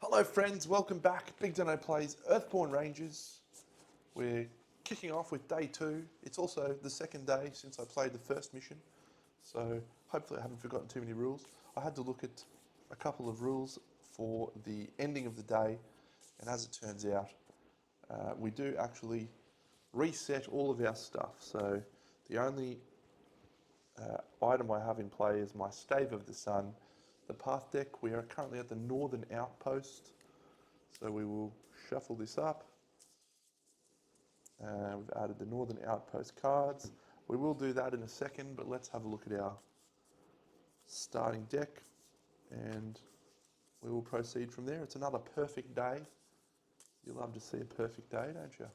Hello friends, welcome back. BigDenoPlays Earthborne Rangers. We're kicking off with day 2. It's also the second day since I played the first mission, so hopefully I haven't forgotten too many rules. I had to look at a couple of rules for the ending of the day, and as it turns out, we do actually reset all of our stuff. So the only item I have in play is my Stave of the Sun. The path deck, we are currently at the northern outpost, so we will shuffle this up. We've added the northern outpost cards. We will do that in a second, but let's have a look at our starting deck and we will proceed from there. It's another perfect day. You love to see a perfect day, don't you?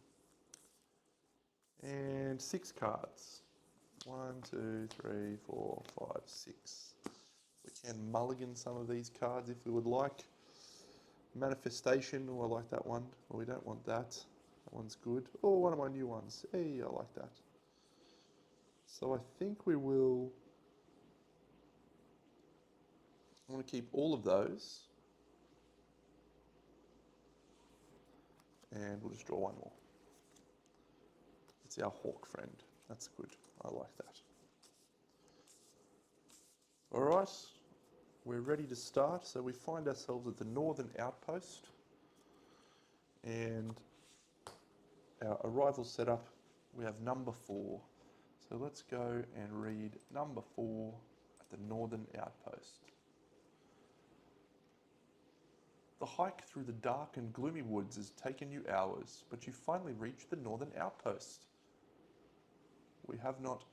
And 6 cards. 1, 2, 3, 4, 5, 6. We can mulligan some of these cards if we would like. Manifestation, oh, I like that one. Well, we don't want that. That one's good. Oh, one of my new ones. Hey, I like that. So I think we will... I want to keep all of those. And we'll just draw one more. It's our hawk friend. That's good. I like that. All right. We're ready to start. So we find ourselves at the northern outpost. And our arrival setup, we have number 4. So let's go and read number 4 at the northern outpost. The hike through the dark and gloomy woods has taken you hours, but you finally reach the northern outpost. We have not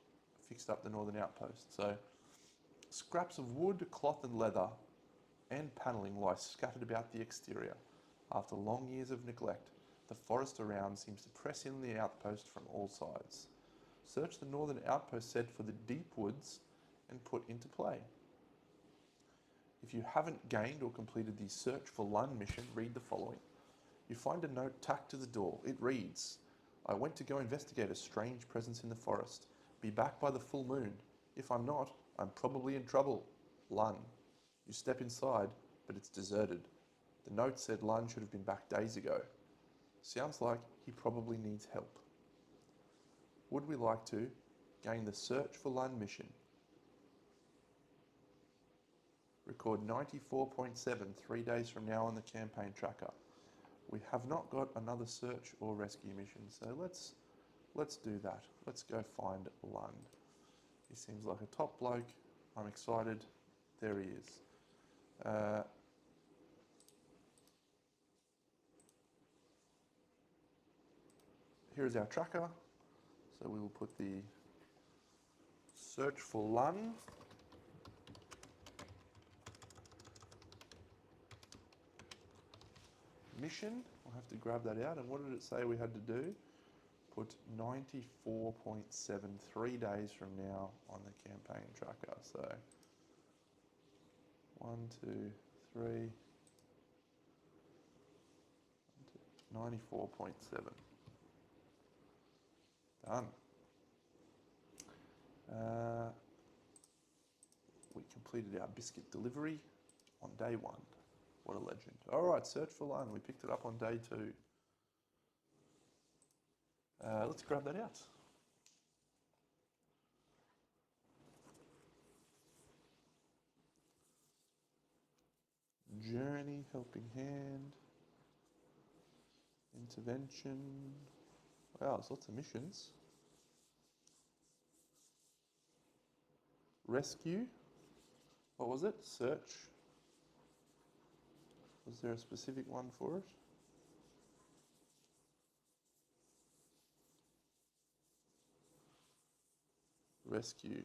fixed up the northern outpost, so scraps of wood, cloth and leather and panelling lie scattered about the exterior. After long years of neglect, the forest around seems to press in the outpost from all sides. Search the northern outpost set for the deep woods and put into play. If you haven't gained or completed the Search for Lun mission, read the following. You find a note tacked to the door. It reads, I went to go investigate a strange presence in the forest. Be back by the full moon. If I'm not, I'm probably in trouble. Lun. You step inside, but it's deserted. The note said Lun should have been back days ago. Sounds like he probably needs help. Would we like to gain the Search for Lun mission? Record 94.7 3 days from now on the campaign tracker. We have not got another search or rescue mission, so let's do that. Let's go find Lun. He seems like a top bloke. I'm excited. There he is. Here is our tracker. So we will put the Search for Lun. Mission. I'll have to grab that out. And what did it say we had to do? Put 94.7 3 days from now on the campaign tracker. So 1, 2, 3, 94.7. Done. We completed our biscuit delivery on day 1. What a legend. All right, Search for Lun. We picked it up on day 2. Let's grab that out. Journey, Helping Hand, Intervention. Wow, there's lots of missions. Rescue. What was it? Search. Was there a specific one for it? Rescue.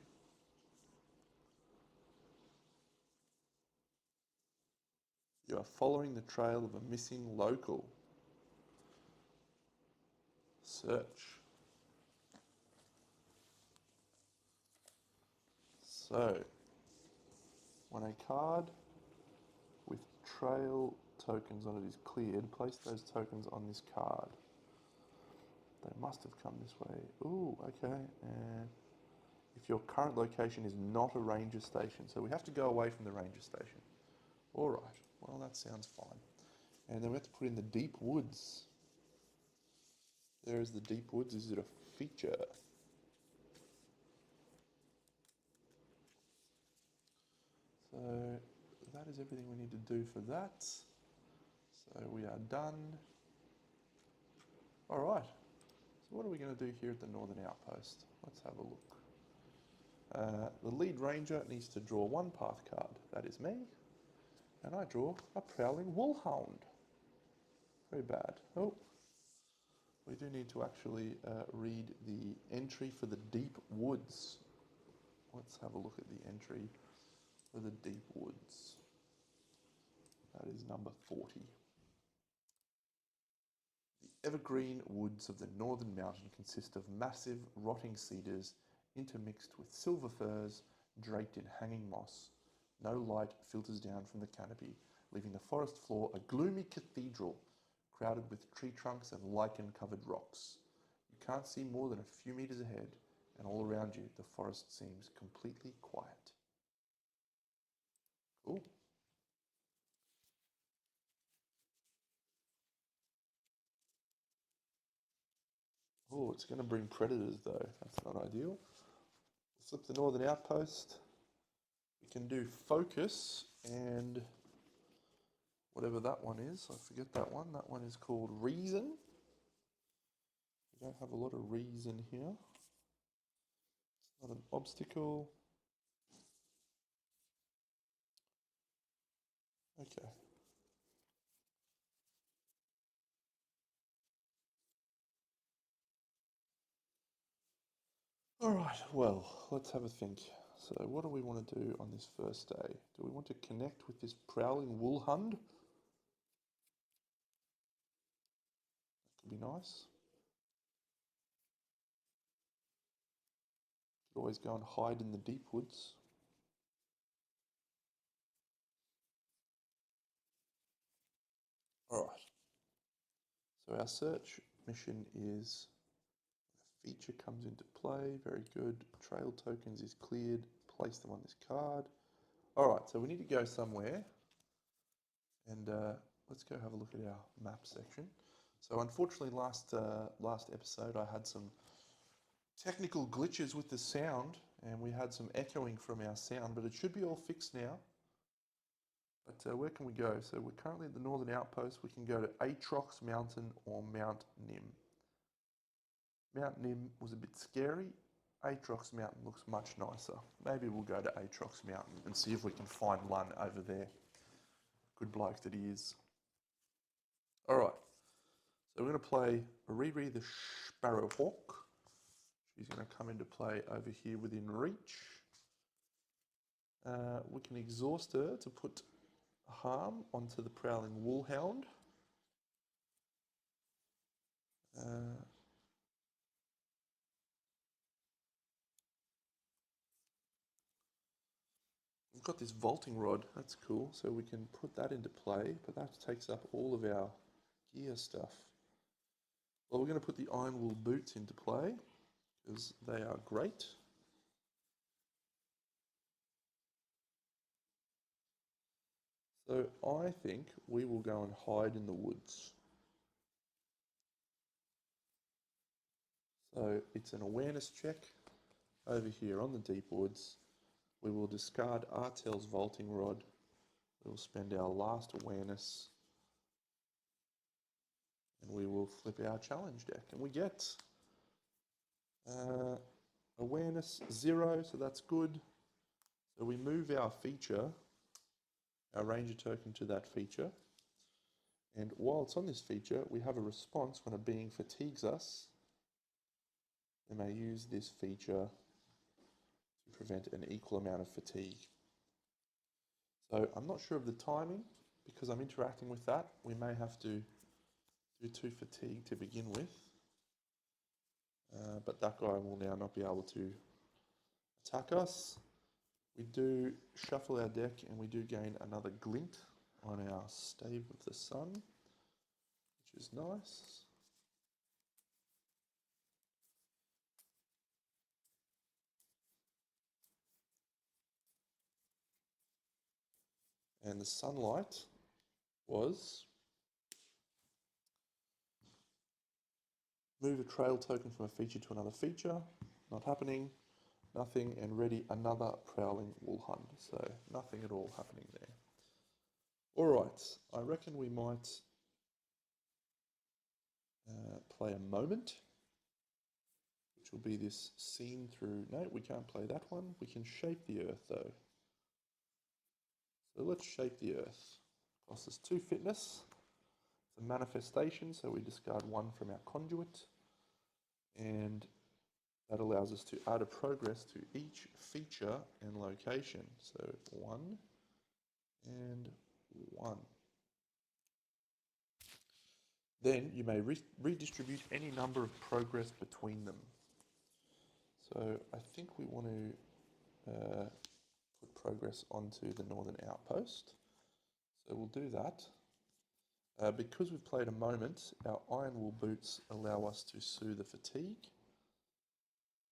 You are following the trail of a missing local. Search. So, when a card with trail tokens on it is cleared, place those tokens on this card. They must have come this way. Ooh, okay. And if your current location is not a ranger station, so we have to go away from the ranger station. All right, well that sounds fine. And then we have to put in the deep woods. There is the deep woods. Is it a feature? So that is everything we need to do for that. So we are done. All right. So what are we going to do here at the Northern Outpost? Let's have a look. The lead ranger needs to draw one path card. That is me. And I draw a prowling woolhound. Very bad. Oh, we do need to actually read the entry for the deep woods. Let's have a look at the entry for the deep woods. That is number 40. The evergreen woods of the northern mountain consist of massive, rotting cedars intermixed with silver firs draped in hanging moss. No light filters down from the canopy, leaving the forest floor a gloomy cathedral crowded with tree trunks and lichen-covered rocks. You can't see more than a few meters ahead, and all around you the forest seems completely quiet. Cool. Oh, it's going to bring predators though. That's not ideal. Flip the northern outpost. We can do focus and whatever that one is. I forget that one. That one is called reason. We don't have a lot of reason here. It's not an obstacle. Okay. All right, well, let's have a think. So what do we want to do on this first day? Do we want to connect with this prowling woolhound? That could be nice. Could always go and hide in the deep woods. All right. So our search mission is a feature comes into play. Very good. Trail tokens is cleared. Place them on this card. All right, so we need to go somewhere. And let's go have a look at our map section. So unfortunately, last episode I had some technical glitches with the sound, and we had some echoing from our sound, but it should be all fixed now. But where can we go? So we're currently at the Northern Outpost. We can go to Atrox Mountain or Mount Nim. Mount Nim was a bit scary. Atrox Mountain looks much nicer. Maybe we'll go to Atrox Mountain and see if we can find one over there. Good bloke that he is. All right. So we're going to play Riri the Sparrowhawk. She's going to come into play over here within reach. We can exhaust her to put harm onto the prowling woolhound. We've got this vaulting rod, that's cool, so we can put that into play, but that takes up all of our gear stuff. Well, we're going to put the iron wool boots into play, because they are great. So I think we will go and hide in the woods. So it's an awareness check over here on the deep woods. We will discard Artel's vaulting rod. We will spend our last awareness, and we will flip our challenge deck. And we get awareness 0, so that's good. So we move our feature, our ranger token, to that feature. And while it's on this feature, we have a response when a being fatigues us. We may use this feature to prevent an equal amount of fatigue. So I'm not sure of the timing, because I'm interacting with that. We may have to do 2 fatigue to begin with. But that guy will now not be able to attack us. We do shuffle our deck, and we do gain another glint on our Stave of the Sun, which is nice. And the sunlight was Move a trail token from a feature to another feature. Not happening. Nothing. And ready another prowling wool hunt. So nothing at all happening there. Alright, I reckon we might play a moment, which will be this scene through... No, we can't play that one. We can shape the earth though. So let's shape the earth. Costs us 2 fitness. It's a manifestation, so we discard 1 from our conduit. And that allows us to add a progress to each feature and location. So 1 and 1. Then you may redistribute any number of progress between them. So I think we want to put progress onto the northern outpost. So we'll do that. Because we've played a moment, our iron wool boots allow us to soothe the fatigue,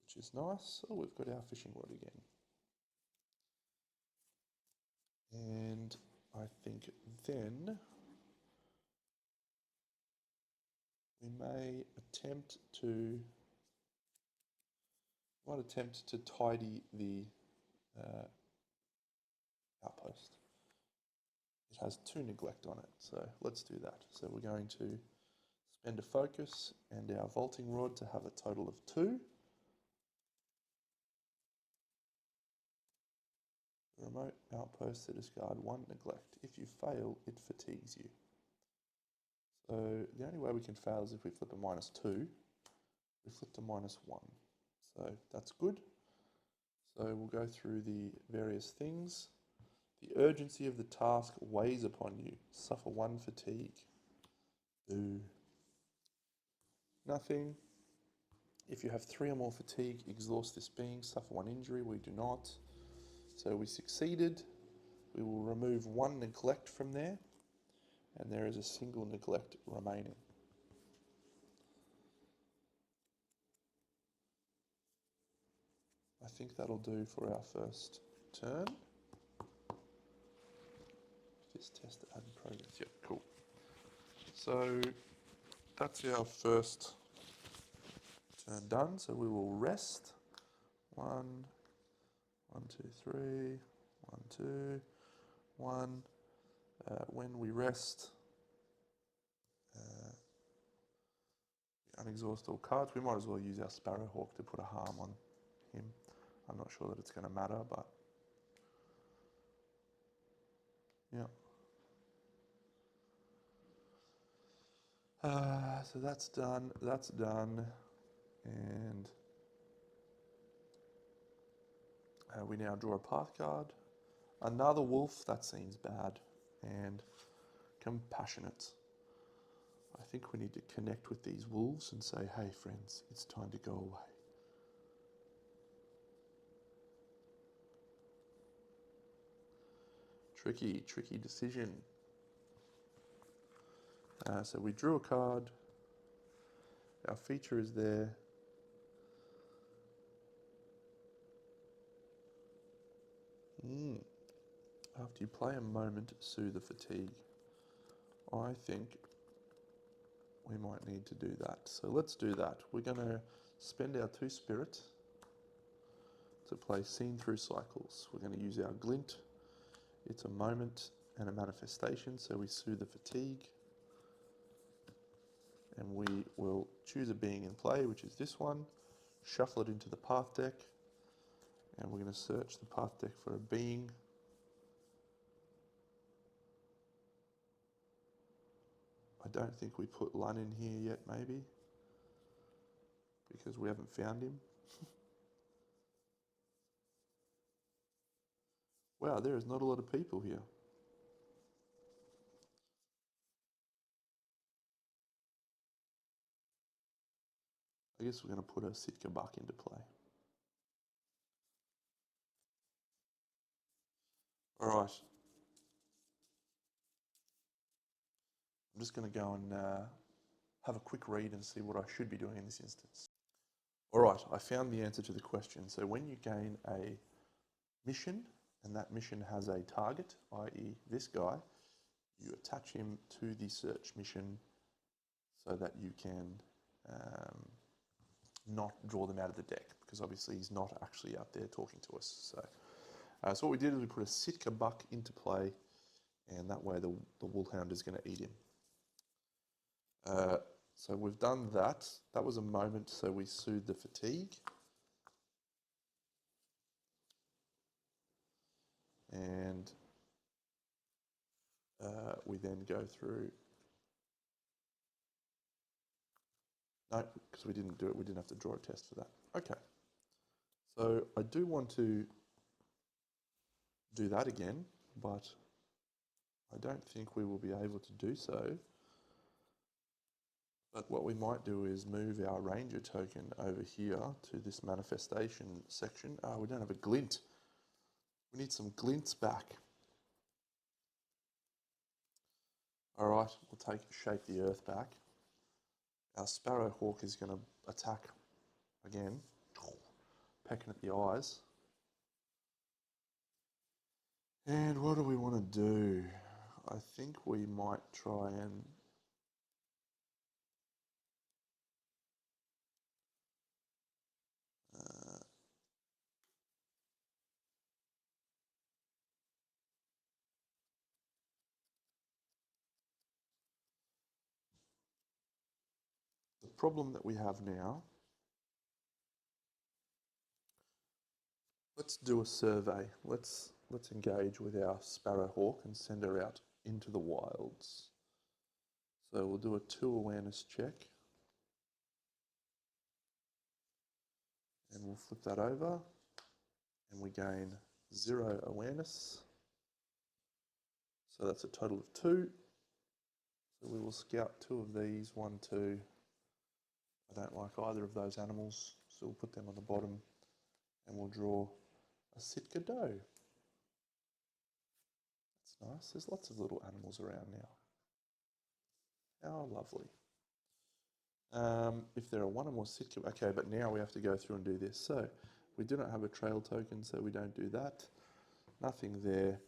which is nice. Oh, we've got our fishing rod again. And I think then we may attempt to tidy the outpost. It has 2 neglect on it, so let's do that. So we're going to spend a focus and our vaulting rod to have a total of 2. The remote outpost to discard 1 neglect. If you fail, it fatigues you. So the only way we can fail is if we flip a -2. We flipped a -1. So that's good. So we'll go through the various things. The urgency of the task weighs upon you. Suffer 1 fatigue. Boo. Nothing. If you have 3 or more fatigue, exhaust this being. Suffer 1 injury. We do not. So we succeeded. We will remove 1 neglect from there. And there is a single neglect remaining. I think that'll do for our first turn. Just test add progress. Yep, cool. So that's our first turn done. So we will rest. 1, 1, 2, 3, 1, 2, 1. When we rest, we unexhaust all cards. We might as well use our Sparrowhawk to put a harm on him. I'm not sure that it's going to matter, but yeah. So that's done, and we now draw a path card. Another wolf, that seems bad, and compassionate. I think we need to connect with these wolves and say, hey friends, it's time to go away. Tricky decision. So we drew a card. Our feature is there. After you play a moment, soothe the fatigue. I think we might need to do that. So let's do that. We're going to spend our 2 spirit to play Seen Through Cycles. We're going to use our glint. It's a moment and a manifestation, so we soothe the fatigue. And we will choose a being in play, which is this one, shuffle it into the path deck, and we're going to search the path deck for a being. I don't think we put Lun in here yet, maybe, because we haven't found him. Wow, there is not a lot of people here. I guess we're going to put a Sitka buck into play. All right. I'm just going to go and have a quick read and see what I should be doing in this instance. All right, I found the answer to the question. So when you gain a mission, and that mission has a target, i.e. this guy, you attach him to the search mission so that you can not draw them out of the deck, because obviously he's not actually out there talking to us. So what we did is we put a Sitka buck into play, and that way the Wolfhound is going to eat him. So we've done that. That was a moment, so we soothed the fatigue. And we then go through. No, because we didn't do it, we didn't have to draw a test for that. Okay. So I do want to do that again, but I don't think we will be able to do so. But what we might do is move our Ranger token over here to this manifestation section. Oh, we don't have a glint. We need some glints back. All right, we'll shape the earth back. Our Sparrowhawk is going to attack again, pecking at the eyes. And what do we want to do? I think we might try and the problem that we have now, let's do a survey. Let's engage with our Sparrowhawk and send her out into the wilds. So we'll do a 2 awareness check. And we'll flip that over. And we gain 0 awareness. So that's a total of 2. So we will scout 2 of these, 1, 2. I don't like either of those animals, so we'll put them on the bottom. And we'll draw a Sitka doe. That's nice. There's lots of little animals around now. How lovely. If there are 1 or more Sitka, okay, but now we have to go through and do this. So we do not have a trail token, so we don't do that. Nothing there.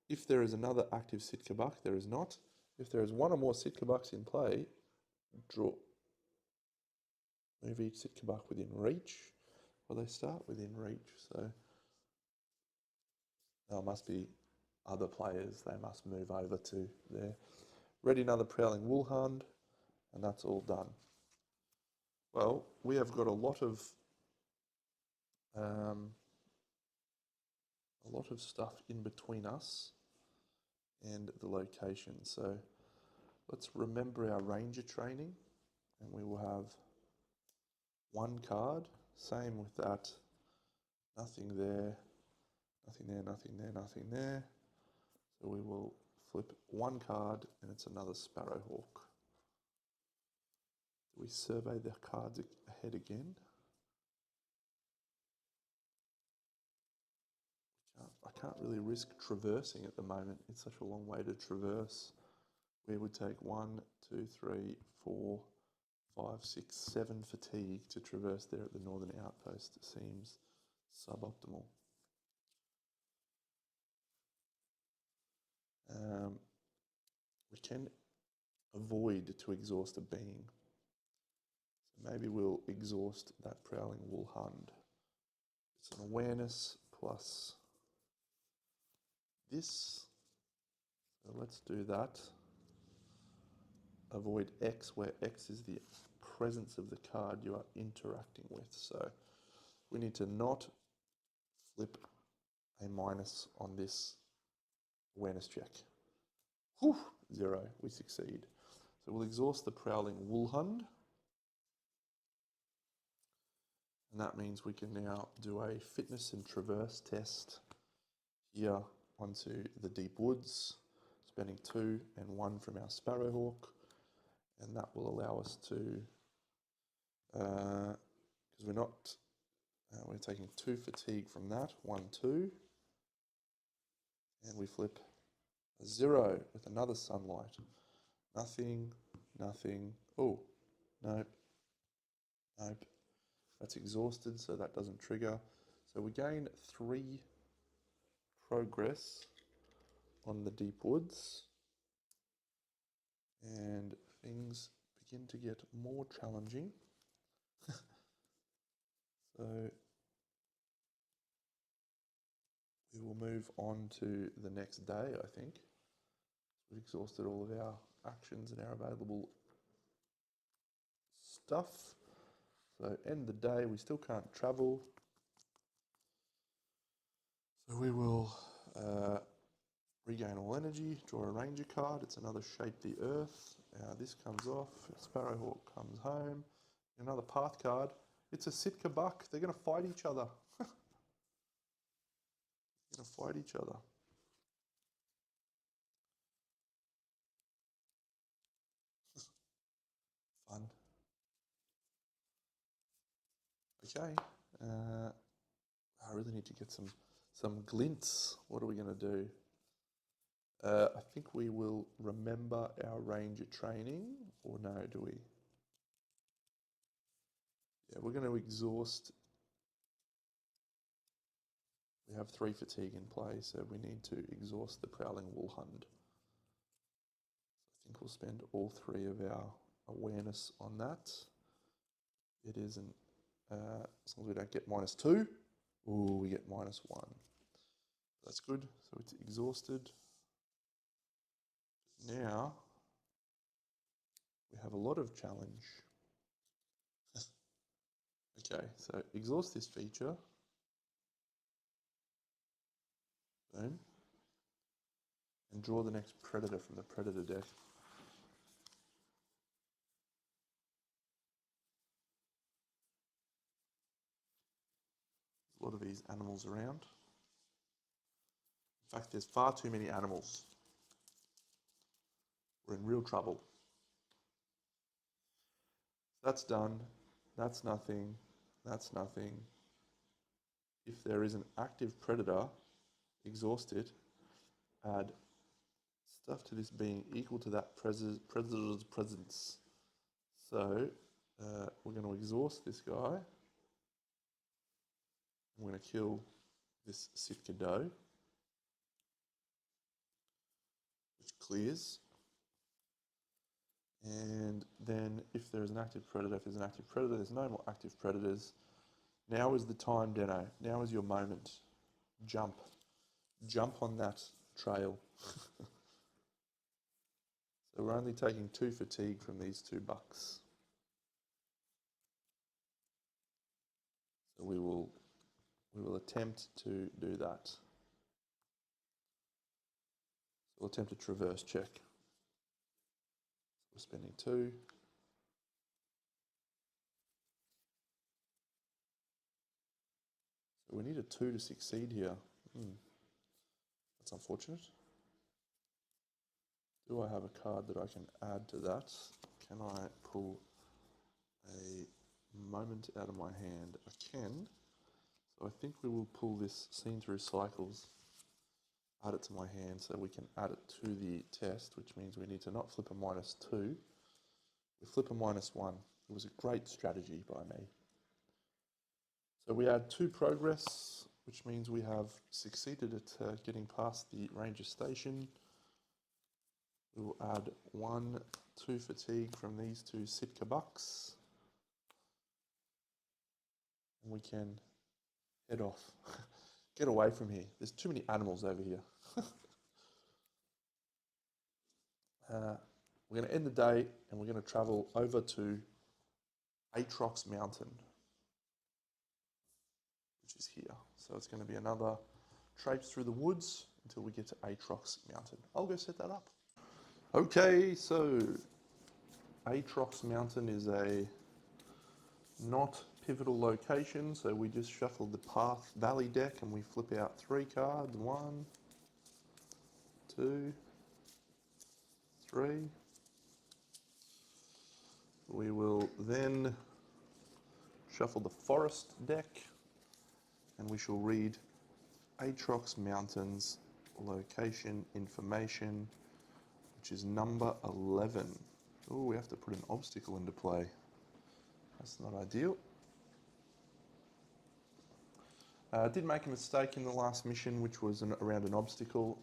If there is another active Sitka buck, there is not. If there is 1 or more Sitka bucks in play, draw. Move each Sitka buck within reach. Well, they start within reach, so there must be other players. They must move over to there. Ready another Prowling Woolhound, and that's all done. Well, we have got a lot of stuff in between us and the location. So let's remember our Ranger training, and we will have 1 card. Same with that. Nothing there, nothing there, nothing there, nothing there. So we will flip 1 card, and it's another Sparrowhawk. Do we survey the cards ahead again? I can't really risk traversing at the moment. It's such a long way to traverse. We would take 1, 2, 3, 4, 5, 6, 7 fatigue to traverse there at the northern outpost. It seems suboptimal. We can avoid to exhaust a being. So maybe we'll exhaust that Prowling Woolhound. It's an awareness plus this. So let's do that. Avoid X, where X is the presence of the card you are interacting with. So we need to not flip a minus on this awareness check. Whew, 0, we succeed. So we'll exhaust the Prowling Woolhound. And that means we can now do a fitness and traverse test here onto the deep woods, spending 2 and 1 from our Sparrowhawk. And that will allow us to, because we're taking 2 fatigue from that, 1, 2. And we flip a 0 with another sunlight. Nothing, nothing. Oh, nope, nope. That's exhausted, so that doesn't trigger. So we gain 3 progress on the deep woods. And things begin to get more challenging. So we will move on to the next day, I think. We've exhausted all of our actions and our available stuff. So end the day, we still can't travel. So we will regain all energy, draw a ranger card. It's another Shape the Earth. This comes off, Sparrowhawk comes home. Another path card. It's a Sitka buck. They're going to fight each other. They're going to fight each other. Fun. Okay. I really need to get some glints. What are we going to do? I think we will remember our ranger training, or no, do we? Yeah, we're going to exhaust. We have 3 fatigue in play, so we need to exhaust the Prowling Woolhund. I think we'll spend all 3 of our awareness on that. It isn't, as long as we don't get -2. Ooh, we get -1. That's good, so it's exhausted. Now, we have a lot of challenge. Okay, so exhaust this feature. Boom. And draw the next predator from the predator deck. There's a lot of these animals around. In fact, there's far too many animals. We're in real trouble. That's done. That's nothing. That's nothing. If there is an active predator, exhaust it. Add stuff to this being equal to that predator's presence. So we're going to exhaust this guy. I'm going to kill this Sitka doe, which clears. And then if there's an active predator, there's no more active predators. Now is the time, Deno. Now is your moment. Jump. Jump on that trail. So we're only taking 2 fatigue from these 2 bucks. So we will attempt to do that. So we'll attempt a traverse check. So we're spending 2. So we need a 2 to succeed here. That's unfortunate. Do I have a card that I can add to that? Can I pull a moment out of my hand? I can. So I think we will pull this Seen Through Cycles, add it to my hand so we can add it to the test, which means we need to not flip a -2. We flip a -1. It was a great strategy by me. So we add 2 progress, which means we have succeeded at getting past the ranger station. We will add 2 fatigue from these 2 Sitka bucks. And we can head off. Get away from here. There's too many animals over here. We're going to end the day and we're going to travel over to Atrox Mountain, which is here. So it's going to be another traipse through the woods until we get to Atrox Mountain. I'll go set that up. Okay, so Atrox Mountain is a not pivotal location, so we just shuffle the Path Valley deck and we flip out 3 cards. 1, 2, 3. We will then shuffle the Forest deck and we shall read Atrox Mountains location information, which is number 11. Oh, we have to put an obstacle into play. That's not ideal. I did make a mistake in the last mission, which was around an obstacle.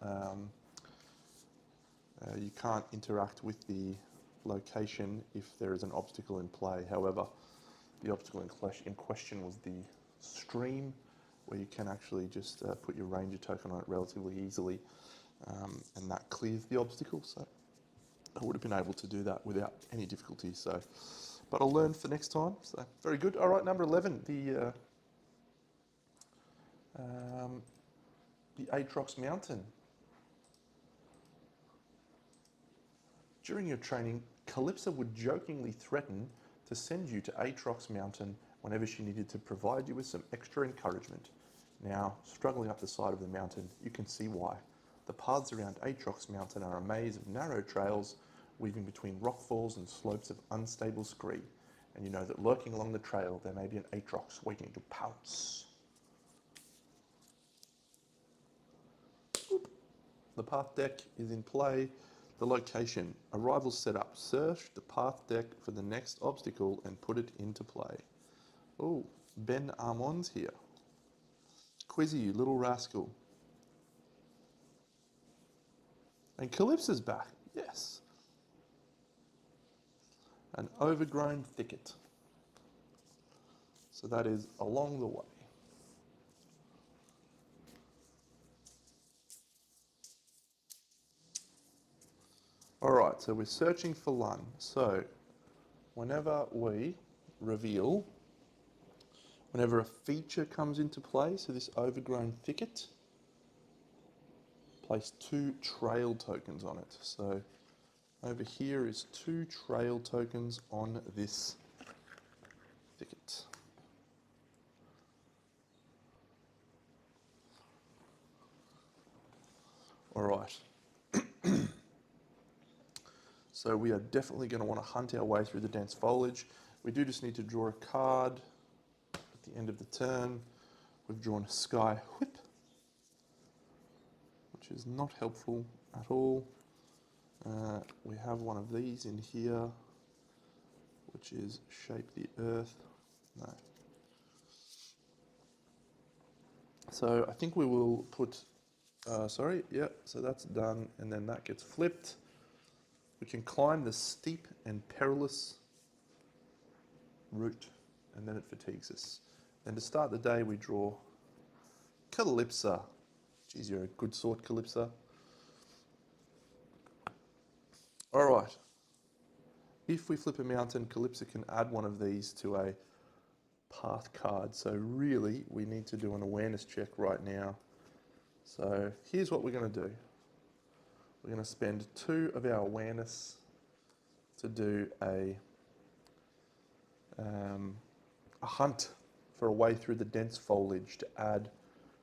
You can't interact with the location if there is an obstacle in play. However, the obstacle in question was the stream, where you can actually just put your ranger token on it relatively easily, and that clears the obstacle. So I would have been able to do that without any difficulty. So, but I'll learn for next time. So very good. All right, number 11, the Aatrox Mountain. During your training, Calypso would jokingly threaten to send you to Aatrox Mountain whenever she needed to provide you with some extra encouragement. Now, struggling up the side of the mountain, you can see why. The paths around Aatrox Mountain are a maze of narrow trails weaving between rockfalls and slopes of unstable scree, and you know that lurking along the trail there may be an Aatrox waiting to pounce. The path deck is in play. The location, arrival setup. Search the path deck for the next obstacle and put it into play. Oh, Ben Armand's here. Quizzy, you little rascal. And Calypso's back, yes. An overgrown thicket. So that is along the way. All right, so we're searching for Lun. So whenever we reveal, whenever a feature comes into play, so this overgrown thicket, place 2 trail tokens on it. So over here is 2 trail tokens on this thicket. All right. So we are definitely going to want to hunt our way through the dense foliage. We do just need to draw a card at the end of the turn. We've drawn a Sky Whip, which is not helpful at all. We have one of these in here, which is Shape the Earth. No. So I think we will put, so that's done, and then that gets flipped. We can climb the steep and perilous route, and then it fatigues us. Then to start the day, we draw Calypso. Geez, you're a good sort, Calypso. All right. If we flip a mountain, Calypso can add one of these to a path card. So really, we need to do an awareness check right now. So here's what we're going to do. We're going to spend 2 of our awareness to do a hunt for a way through the dense foliage to add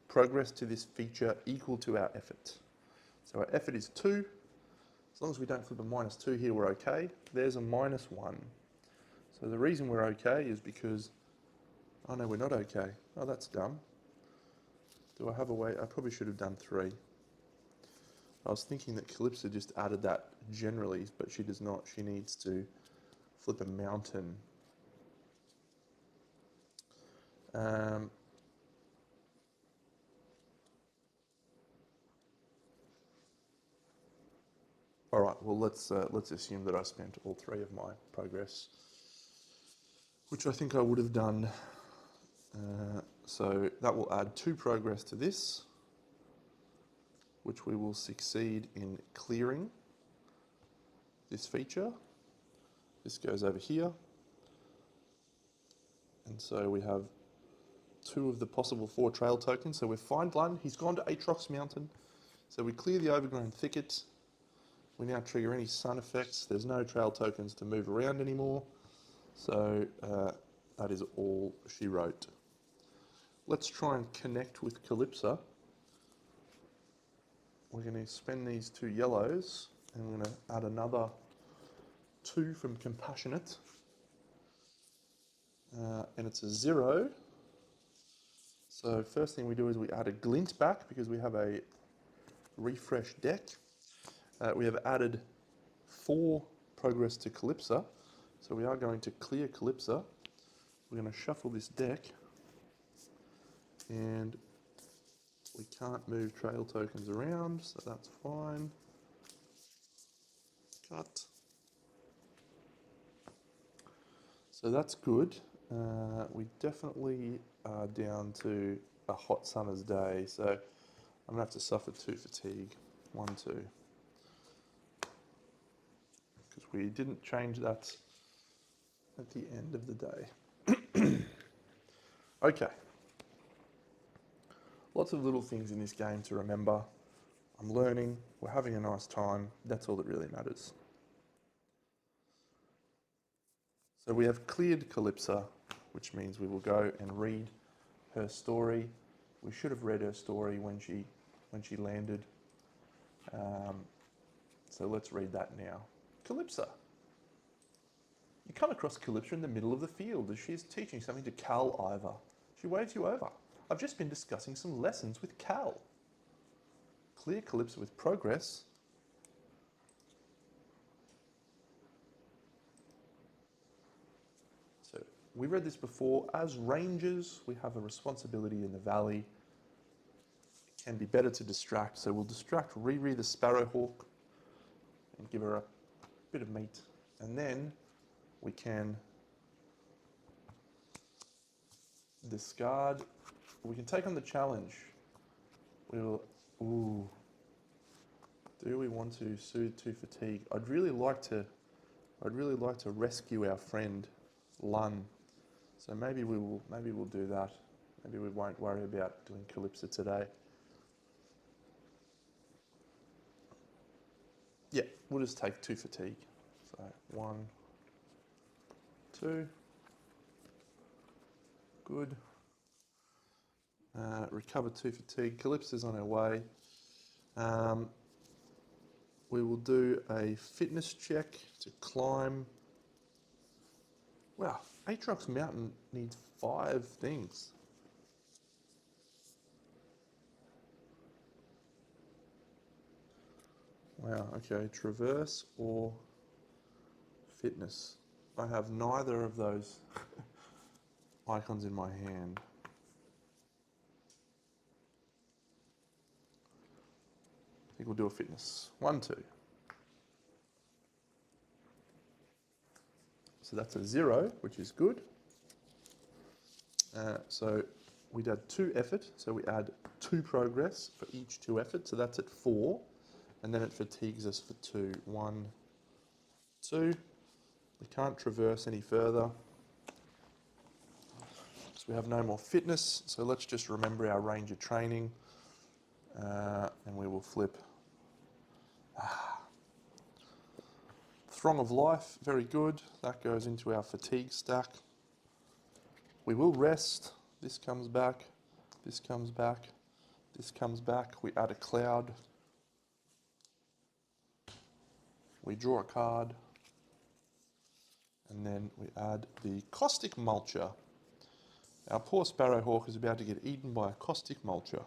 progress to this feature equal to our effort. So our effort is 2. As long as we don't flip a -2 here, we're okay. There's a -1. So the reason we're okay is because, oh no, we're not okay. Oh, that's dumb. Do I have a way? I probably should have done 3. I was thinking that Calypso just added that generally, but she does not. She needs to flip a mountain. All right. Well, let's assume that I spent all 3 of my progress, which I think I would have done. So that will add 2 progress to this, which we will succeed in clearing this feature. This goes over here. And so we have 2 of the possible 4 trail tokens. So we've found Lun. He's gone to Aatrox Mountain. So we clear the overgrown thicket. We now trigger any sun effects. There's no trail tokens to move around anymore. So that is all she wrote. Let's try and connect with Calypso. We're going to spend these 2 yellows, and we're going to add another 2 from Compassionate. And it's a 0. So first thing we do is we add a glint back because we have a refresh deck. We have added 4 progress to Calypso. So we are going to clear Calypso. We're going to shuffle this deck. And we can't move trail tokens around, so that's fine. Cut. So that's good. We definitely are down to a hot summer's day, so I'm gonna have to suffer 2 fatigue. 1, 2. Because we didn't change that at the end of the day. Okay. Lots of little things in this game to remember. I'm learning, we're having a nice time, that's all that really matters. So we have cleared Calypsa, which means we will go and read her story. We should have read her story when she landed. So let's read that now. Calypsa. You come across Calypsa in the middle of the field as she is teaching something to Cal Ivor. She waves you over. I've just been discussing some lessons with Cal. Clear Calypsa with progress. So we read this before. As rangers, we have a responsibility in the valley. It can be better to distract, so we'll distract Riri the Sparrowhawk and give her a bit of meat. And then we can discard. We can take on the challenge. We'll. Ooh. Do we want to soothe 2 fatigue? I'd really like to rescue our friend Lun. So maybe we'll do that. Maybe we won't worry about doing Calypsa today. Yeah, we'll just take 2 fatigue. So 1, 2. Good. Recover 2 fatigue. Calypsa's on her way. We will do a fitness check to climb. Wow, Aatrox Mountain needs 5 things. Wow, okay, traverse or fitness. I have neither of those icons in my hand. I think we'll do a fitness. 1, 2. So that's a 0, which is good. So we'd add 2 effort, so we add 2 progress for each 2 effort, so that's at 4. And then it fatigues us for 2. 1, 2. We can't traverse any further. So we have no more fitness, so let's just remember our ranger training. And we will flip. Throng of Life, very good. That goes into our fatigue stack. We will rest. This comes back. This comes back. This comes back. We add a cloud. We draw a card. And then we add the Caustic Mulcher. Our poor Sparrowhawk is about to get eaten by a Caustic Mulcher.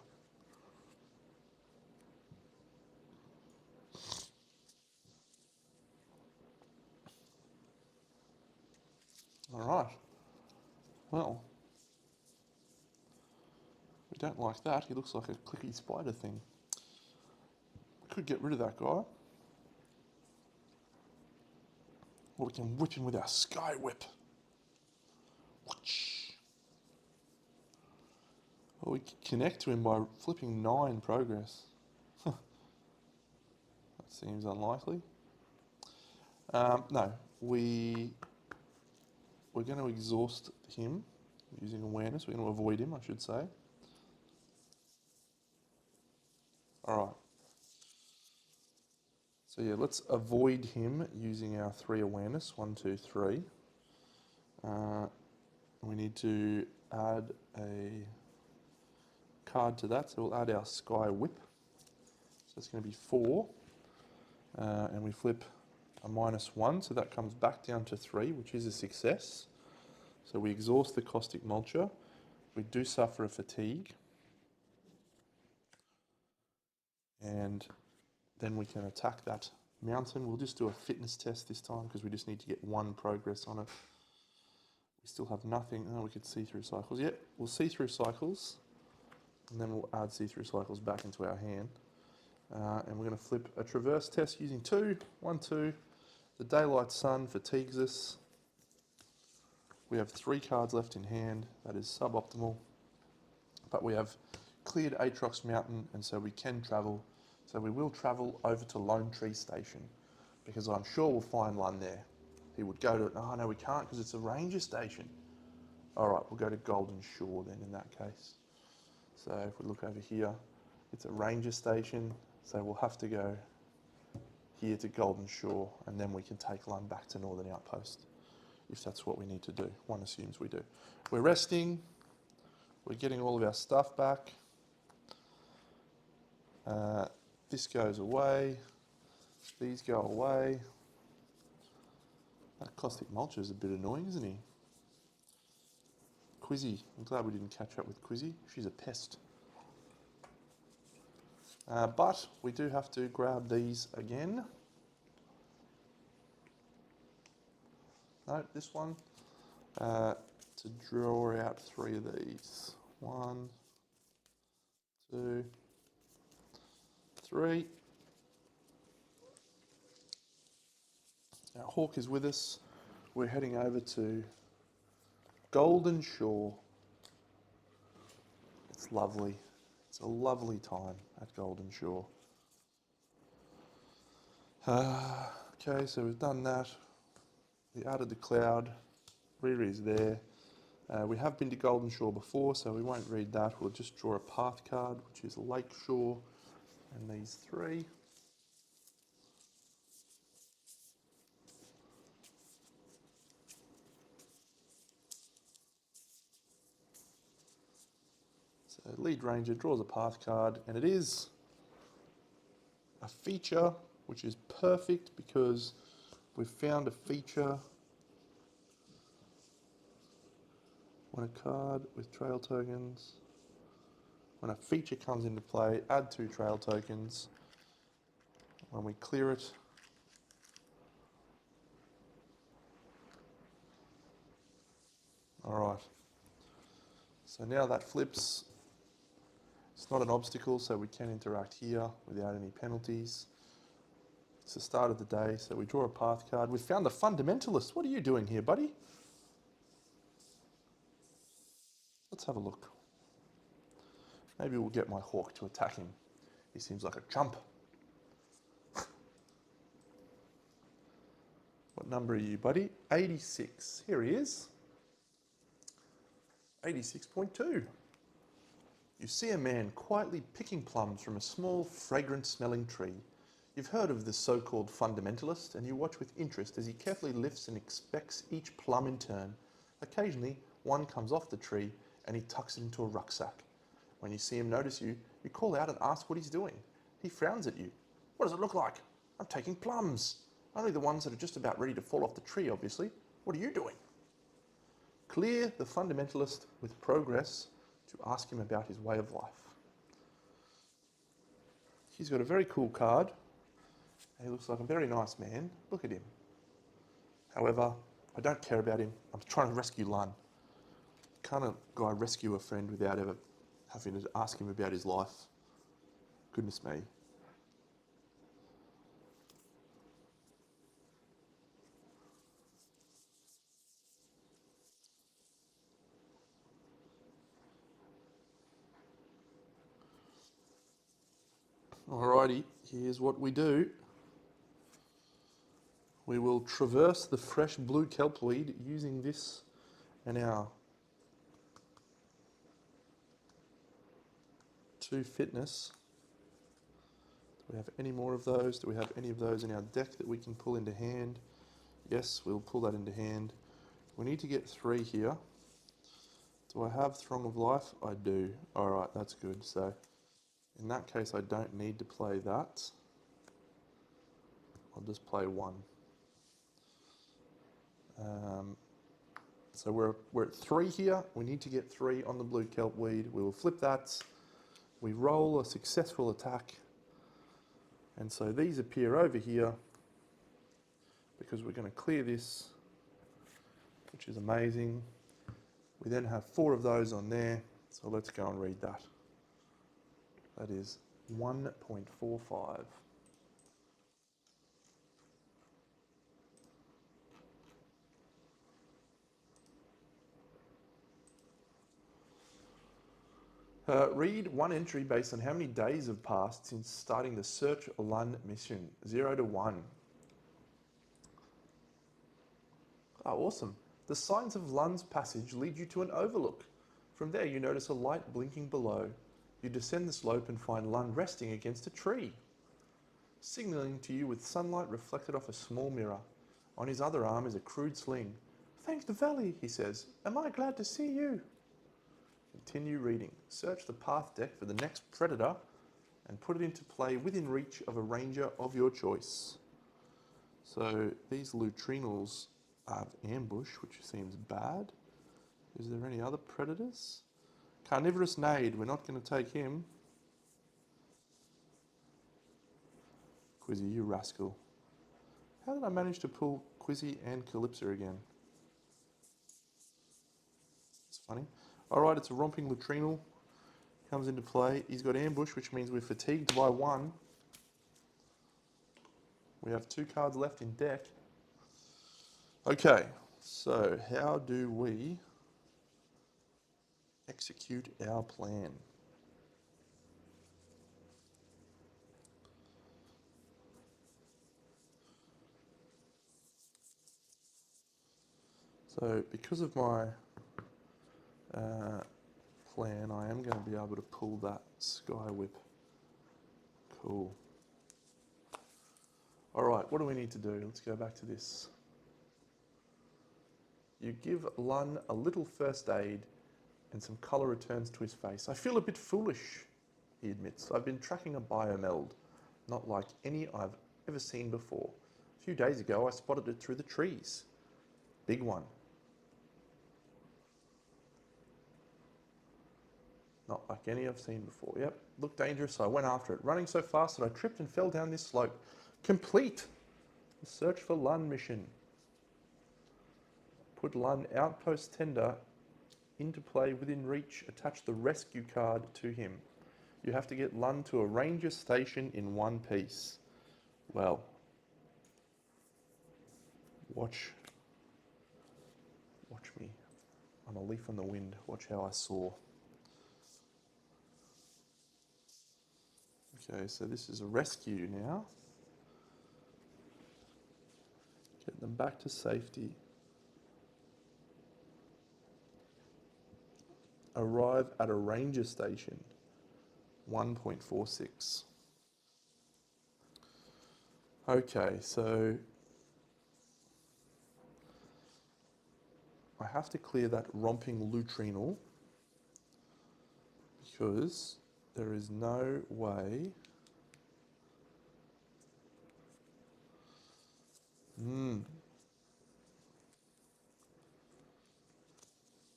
All right. Well, we don't like that. He looks like a clicky spider thing. We could get rid of that guy. Or we can whip him with our Sky Whip. Or we can connect to him by flipping 9 progress. That seems unlikely. No, we're going to exhaust him using awareness. We're going to avoid him, I should say. All right. So yeah, let's avoid him using our 3 awareness. 1, 2, 3. We need to add a card to that, so we'll add our Sky Whip. So it's going to be 4. And we flip a -1, so that comes back down to 3, which is a success. So we exhaust the Caustic Mulcher. We do suffer a fatigue. And then we can attack that mountain. We'll just do a fitness test this time because we just need to get 1 progress on it. We still have nothing. Oh, we could see through cycles. Yeah, we'll see through cycles. And then we'll add see-through cycles back into our hand. And we're going to flip a traverse test using 2. 1, 2. The daylight sun fatigues us. We have 3 cards left in hand. That is suboptimal. But we have cleared Aatrox Mountain, and so we can travel. So we will travel over to Lone Tree Station, because I'm sure we'll find one there. He would go to, oh no, we can't because it's a ranger station. All right, we'll go to Golden Shore then in that case. So if we look over here, it's a ranger station. So we'll have to go here to Golden Shore, and then we can take Lund back to Northern Outpost, if that's what we need to do. One assumes we do. We're resting. We're getting all of our stuff back. This goes away. These go away. That caustic mulcher is a bit annoying, isn't he? Quizzy. I'm glad we didn't catch up with Quizzy. She's a pest. But we do have to grab these again. No, this one. To draw out 3 of these. 1, 2, 3. Our hawk is with us. We're heading over to Golden Shore. It's lovely. It's a lovely time at Golden Shore. Okay, so we've done that. We added the cloud. Riri's there. We have been to Golden Shore before, so we won't read that. We'll just draw a path card, which is Lake Shore, and these 3. So lead ranger draws a path card, and it is a feature, which is perfect because we've found a feature. When a card with trail tokens, when a feature comes into play, add 2 trail tokens. When we clear it, all right. So now that flips. It's not an obstacle, so we can interact here without any penalties. It's the start of the day, so we draw a path card. We found the Fundamentalist. What are you doing here, buddy? Let's have a look. Maybe we'll get my hawk to attack him. He seems like a chump. What number are you, buddy? 86. Here he is. 86.2. You see a man quietly picking plums from a small, fragrant-smelling tree. You've heard of the so-called fundamentalist, and you watch with interest as he carefully lifts and inspects each plum in turn. Occasionally, one comes off the tree, and he tucks it into a rucksack. When you see him notice you, you call out and ask what he's doing. He frowns at you. What does it look like? I'm taking plums. Only the ones that are just about ready to fall off the tree, obviously. What are you doing? Clear the fundamentalist with progress to ask him about his way of life. He's got a very cool card. He looks like a very nice man. Look at him. However, I don't care about him. I'm trying to rescue Lun. Can't a guy rescue a friend without ever having to ask him about his life? Goodness me. Alrighty, here's what we do. We will traverse the fresh blue kelpweed using this and our 2 fitness. Do we have any more of those? Do we have any of those in our deck that we can pull into hand? Yes, we'll pull that into hand. We need to get 3 here. Do I have Throng of Life? I do. Alright, that's good. So in that case, I don't need to play that. I'll just play 1. So we're at 3 here. We need to get 3 on the blue kelpweed. We will flip that. We roll a successful attack. And so these appear over here because we're going to clear this, which is amazing. We then have 4 of those on there. So let's go and read that. That is 1.45. Read one entry based on how many days have passed since starting the Search Lun mission, 0 to 1. Oh, awesome. The signs of Lun's passage lead you to an overlook. From there, you notice a light blinking below. You descend the slope and find Lun resting against a tree, signaling to you with sunlight reflected off a small mirror. On his other arm is a crude sling. "Thank the valley," he says. "Am I glad to see you?" Continue reading. Search the path deck for the next predator and put it into play within reach of a ranger of your choice. So these lutrinals have ambush, which seems bad. Is there any other predators? Carnivorous Nade, we're not going to take him. Quizzy, you rascal. How did I manage to pull Quizzy and Calypso again? It's funny. Alright, it's a romping lutrinal. Comes into play. He's got ambush, which means we're fatigued by 1. We have 2 cards left in deck. Okay, so how do we execute our plan? So because of my plan, I am going to be able to pull that Sky Whip. Cool. Alright, what do we need to do? Let's go back to this. You give Lun a little first aid and some colour returns to his face. "I feel a bit foolish," he admits. "I've been tracking a biomeld, not like any I've ever seen before. A few days ago I spotted it through the trees. Big one. Not like any I've seen before. Yep, looked dangerous, so I went after it, running so fast that I tripped and fell down this slope. Complete the Search for Lun mission. Put Lun outpost tender into play within reach. Attach the rescue card to him. You have to get Lun to a ranger station in one piece." Well, watch me. I'm a leaf on the wind. Watch how I soar. Okay, so this is a rescue now. Get them back to safety. Arrive at a ranger station. 1.46. Okay, so I have to clear that romping lutrinal because there is no way.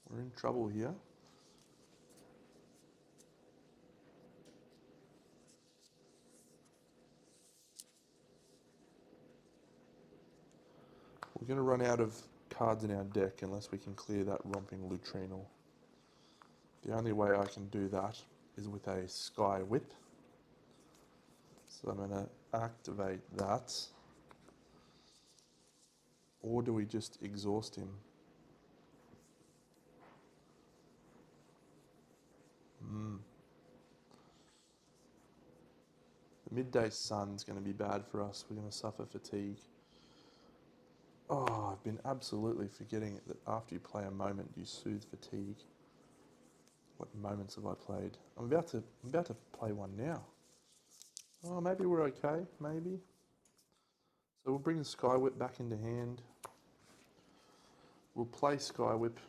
We're in trouble here. We're going to run out of cards in our deck unless we can clear that romping lutrinal. The only way I can do that is with a Sky Whip. So I'm going to activate that. Or do we just exhaust him? The midday sun's going to be bad for us. We're going to suffer fatigue. Oh, I've been absolutely forgetting that after you play a moment, you soothe fatigue. What moments have I played? I'm about to play one now. Oh, maybe we're okay. Maybe. So we'll bring the Sky Whip back into hand. We'll play Sky Whip.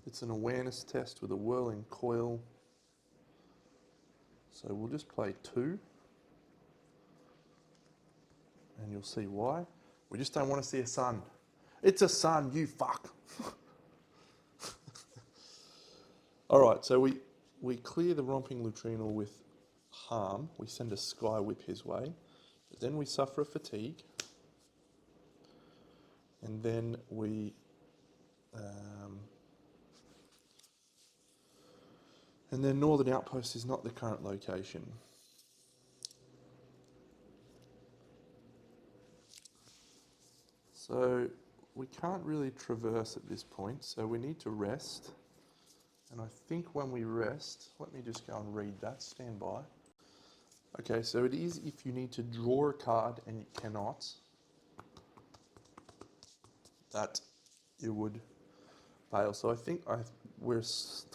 It's an awareness test with a whirling coil. So we'll just play 2. And you'll see why. We just don't want to see a sun. It's a sun, you fuck. Alright, so we clear the romping lutrinal with harm. We send a Sky Whip his way. But then we suffer a fatigue. And then we and then Northern Outpost is not the current location. So we can't really traverse at this point, so we need to rest. And I think when we rest, let me just go and read that, stand by. Okay, so it is if you need to draw a card and you cannot, that you would fail. So I think we're a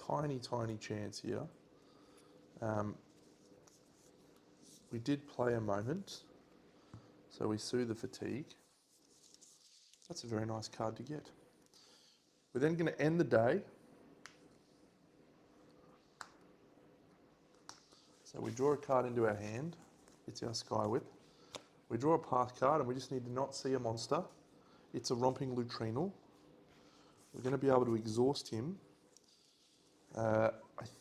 tiny chance here. We did play a moment, so we soothe the fatigue. That's a very nice card to get. We're then going to end the day. So we draw a card into our hand. It's our Sky Whip. We draw a path card and we just need to not see a monster. It's a romping Lutrinal. We're going to be able to exhaust him. I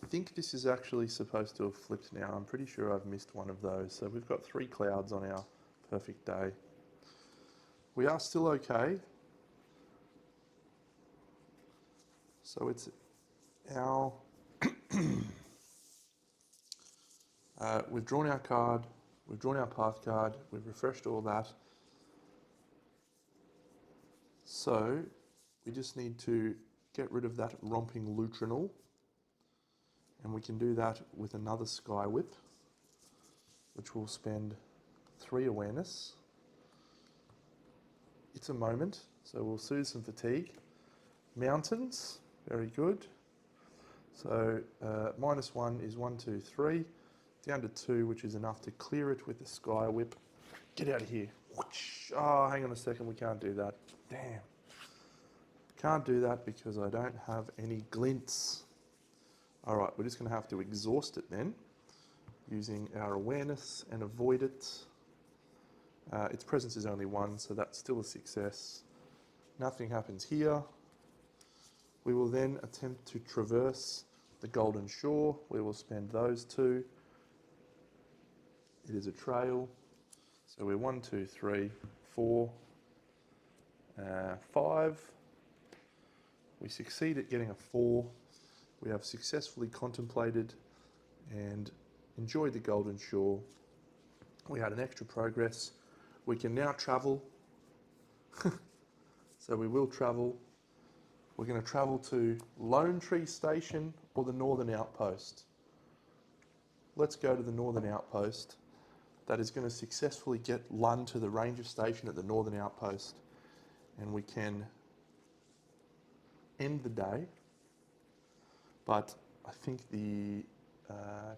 think this is actually supposed to have flipped now. I'm pretty sure I've missed one of those. So we've got 3 clouds on our perfect day. We are still okay. So it's our... we've drawn our card, we've drawn our path card, we've refreshed all that. So we just need to get rid of that romping Lutrinal. And we can do that with another Sky Whip, which will spend 3 awareness. It's a moment, so we'll soothe some fatigue. Mountains, very good. So -1 is 1, 2, 3. Down to 2, which is enough to clear it with the Sky Whip. Get out of here. Oh, hang on a second, we can't do that. Damn. Can't do that because I don't have any glints. All right, we're just going to have to exhaust it then, using our awareness and avoid it. Its presence is only 1, so that's still a success. Nothing happens here. We will then attempt to traverse the Golden Shore. We will spend those 2. It is a trail. So we're 1, 2, 3, 4, 5. We succeed at getting a 4. We have successfully contemplated and enjoyed the Golden Shore. We had an extra progress. We can now travel. So we will travel. We're going to travel to Lone Tree Station or the Northern Outpost. Let's go to the Northern Outpost. That is going to successfully get Lun to the Ranger Station at the Northern Outpost. And we can end the day. But I think the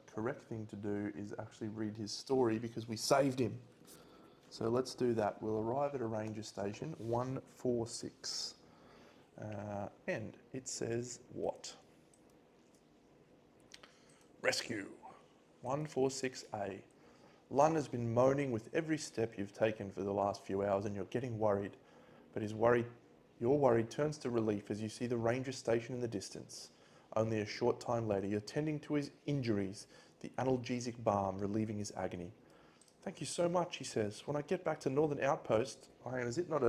correct thing to do is actually read his story because we saved him. So let's do that. We'll arrive at a Ranger Station, 146. And it says what? Rescue, 146A. Lun has been moaning with every step you've taken for the last few hours and you're getting worried. But your worry turns to relief as you see the Ranger Station in the distance. Only a short time later, you're tending to his injuries, the analgesic balm relieving his agony. Thank you so much, he says. When I get back to Northern Outpost, is it not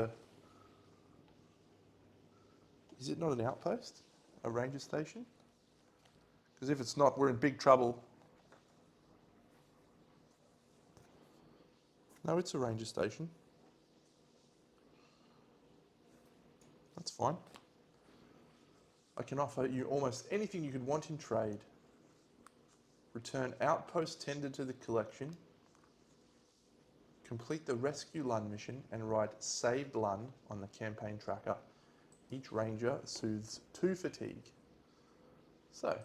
an outpost? A ranger station? Because if it's not, we're in big trouble. No, it's a ranger station. That's fine. I can offer you almost anything you could want in trade. Return outpost tender to the collection. Complete the Rescue Lun mission and write Saved Lun on the campaign tracker. Each ranger soothes 2 fatigue. So,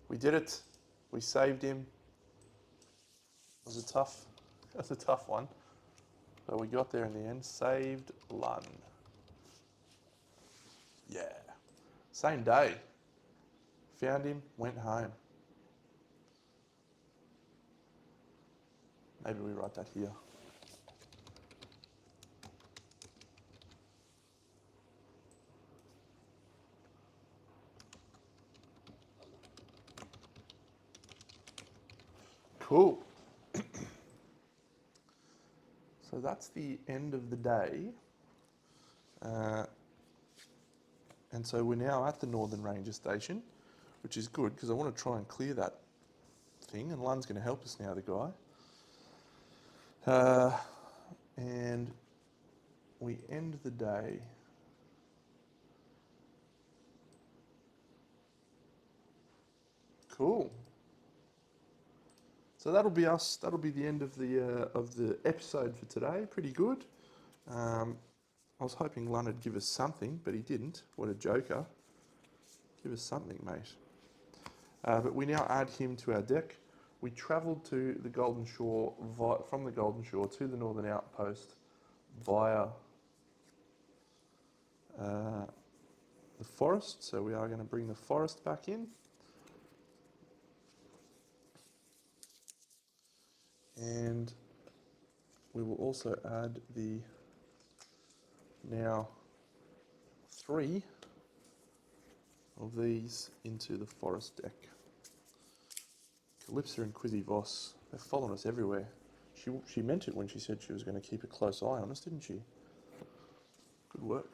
we did it. We saved him. It was a tough one. But we got there in the end. Saved Lun. Yeah. Same day. Found him, went home. Maybe we write that here. Cool. So that's the end of the day. And so we're now at the Northern Ranger Station, which is good because I want to try and clear that thing, and Lun's going to help us now, the guy. And we end the day. Cool. So that'll be us. That'll be the end of the episode for today. Pretty good. I was hoping Lon would give us something, but he didn't. What a joker. Give us something, mate. But we now add him to our deck. We travelled to the Golden Shore, from the Golden Shore to the Northern Outpost via the forest. So we are going to bring the forest back in. And we will also add the now 3 of these into the forest deck. Calypso and Quizzy Voss, they're following us everywhere. She meant it when she said she was going to keep a close eye on us, didn't she? Good work.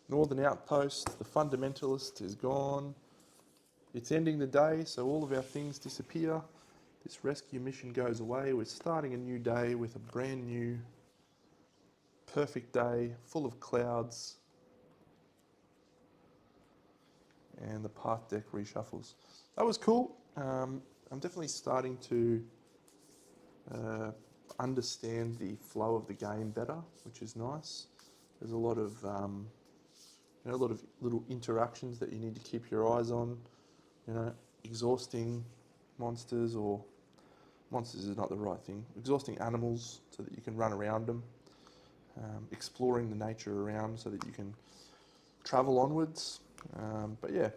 Northern Outpost, the Fundamentalist is gone. It's ending the day, so all of our things disappear. This rescue mission goes away. We're starting a new day with a brand new, perfect day, full of clouds. And the path deck reshuffles. That was cool. I'm definitely starting to understand the flow of the game better, which is nice. There's a lot of a lot of little interactions that you need to keep your eyes on. Exhausting monsters, or monsters is not the right thing. Exhausting animals so that you can run around them. Exploring the nature around so that you can travel onwards. But yeah,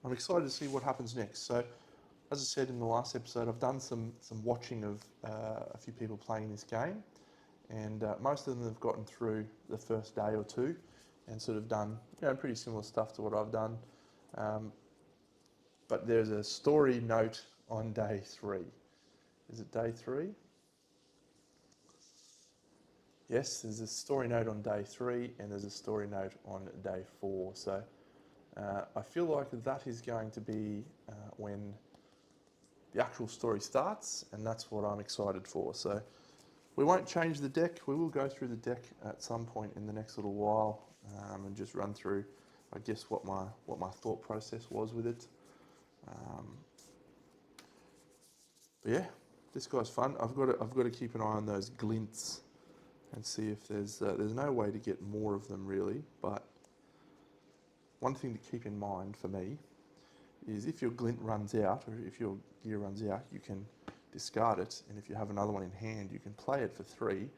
I'm excited to see what happens next. So, as I said in the last episode, I've done some watching of a few people playing this game, and most of them have gotten through the first day or two and sort of done pretty similar stuff to what I've done. But there's a story note on day 3. Is it day 3? Yes, there's a story note on day 3 and there's a story note on day 4. So I feel like that is going to be when the actual story starts, and that's what I'm excited for. So we won't change the deck. We will go through the deck at some point in the next little while and just run through, I guess, what my thought process was with it. But yeah, this guy's fun. I've got to keep an eye on those glints and see if there's no way to get more of them really. But one thing to keep in mind for me is if your glint runs out, or if your gear runs out, you can discard it, and if you have another one in hand, you can play it for 3,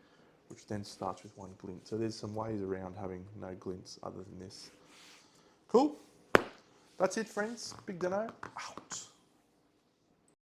which then starts with 1 glint. So there's some ways around having no glints other than this. Cool. That's it, friends. Big Deno out.